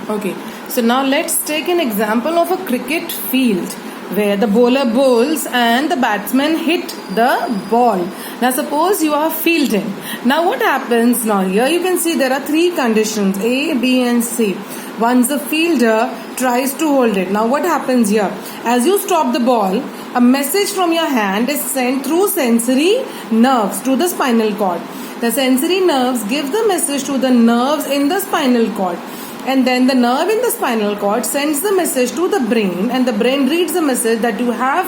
Okay, so now let's take an example of a cricket field where the bowler bowls and the batsman hit the ball. Now suppose you are fielding. Now what happens now? Here you can see there are three conditions, A, B and C. Once the fielder tries to hold it. Now what happens here? As you stop the ball, a message from your hand is sent through sensory nerves to the spinal cord. The sensory nerves give the message to the nerves in the spinal cord. And then the nerve in the spinal cord sends the message to the brain, and the brain reads the message that you have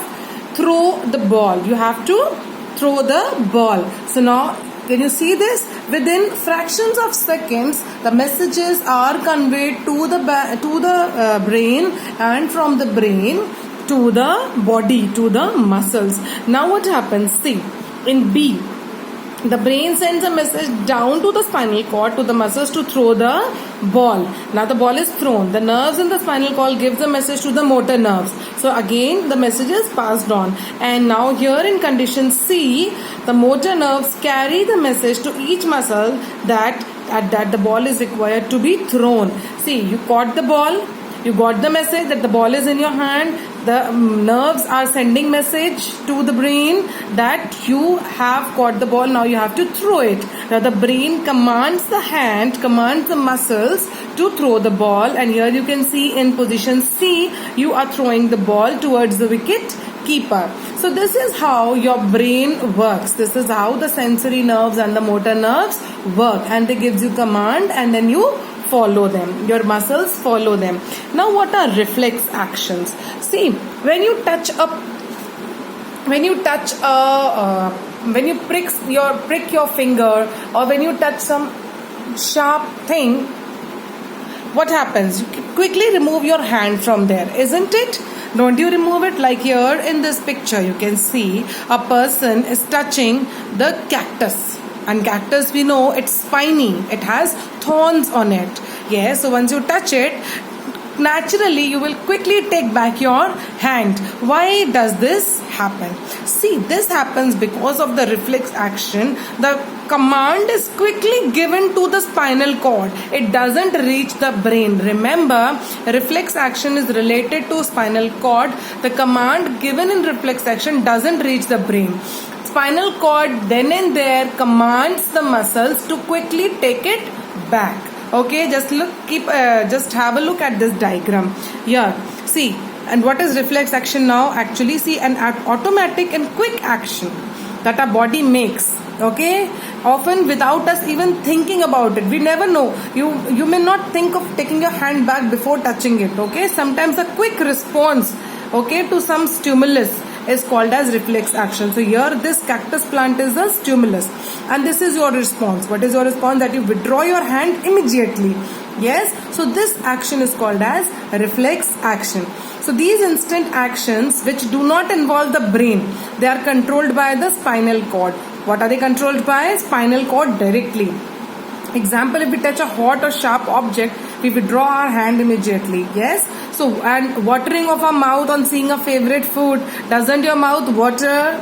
throw the ball. You have to throw the ball. So now can you see this? Within fractions of seconds, the messages are conveyed to the brain, and from the brain to the body, to the muscles. Now what happens? See, in B, the brain sends a message down to the spinal cord, to the muscles to throw the ball. Now the ball is thrown. The nerves in the spinal cord give the message to the motor nerves. So again the message is passed on. And now here in condition C, the motor nerves carry the message to each muscle that the ball is required to be thrown. See, you caught the ball. You got the message that the ball is in your hand. The nerves are sending message to the brain that you have caught the ball. Now you have to throw it. Now the brain commands the hand, commands the muscles to throw the ball. And here you can see in position C, you are throwing the ball towards the wicket keeper. So this is how your brain works. This is how the sensory nerves and the motor nerves work. And they gives you command, and then you follow them. Your muscles follow them. Now what are reflex actions? See, when you prick your finger, or when you touch some sharp thing, what happens? You quickly remove your hand from there, isn't it? Don't you remove it? Like here in this picture, you can see a person is touching the cactus. And cactus, we know it's spiny. It has thorns on it. Yes, so once you touch it, naturally you will quickly take back your hand. Why does this happen? See, this happens because of the reflex action. The command is quickly given to the spinal cord. It doesn't reach the brain. Remember, reflex action is related to spinal cord. The command given in reflex action doesn't reach the brain. Spinal cord then and there commands the muscles to quickly take it back. Okay, just have a look at this diagram here. See, and what is reflex action now? Actually, see, an automatic and quick action that our body makes. Okay, often without us even thinking about it. We never know. You may not think of taking your hand back before touching it. Okay, sometimes a quick response, okay, to some stimulus is called as reflex action. So here this cactus plant is the stimulus, and this is your response. What is your response? That you withdraw your hand immediately. Yes, so this action is called as reflex action. So these instant actions which do not involve the brain, they are controlled by the spinal cord. What are they controlled by? Spinal cord directly. Example, if we touch a hot or sharp object, we withdraw our hand immediately. Yes. So, and watering of our mouth on seeing a favorite food. Doesn't your mouth water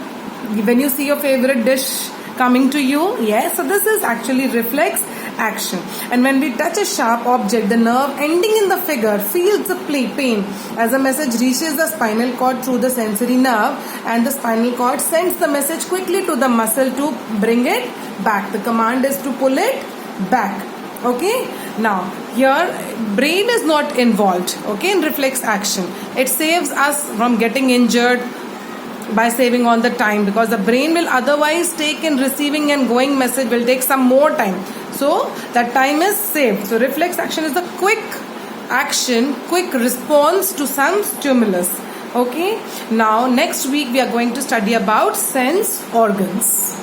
when you see your favorite dish coming to you? Yes. So this is actually reflex action. And when we touch a sharp object, the nerve ending in the figure feels the pain as the message reaches the spinal cord through the sensory nerve, and the spinal cord sends the message quickly to the muscle to bring it back. The command is to pull it back. Okay, now here brain is not involved, okay, in reflex action. It saves us from getting injured by saving on the time, because the brain will otherwise take in receiving and going message will take some more time. So that time is saved. So reflex action is a quick action, quick response to some stimulus. Okay, now next week we are going to study about sense organs.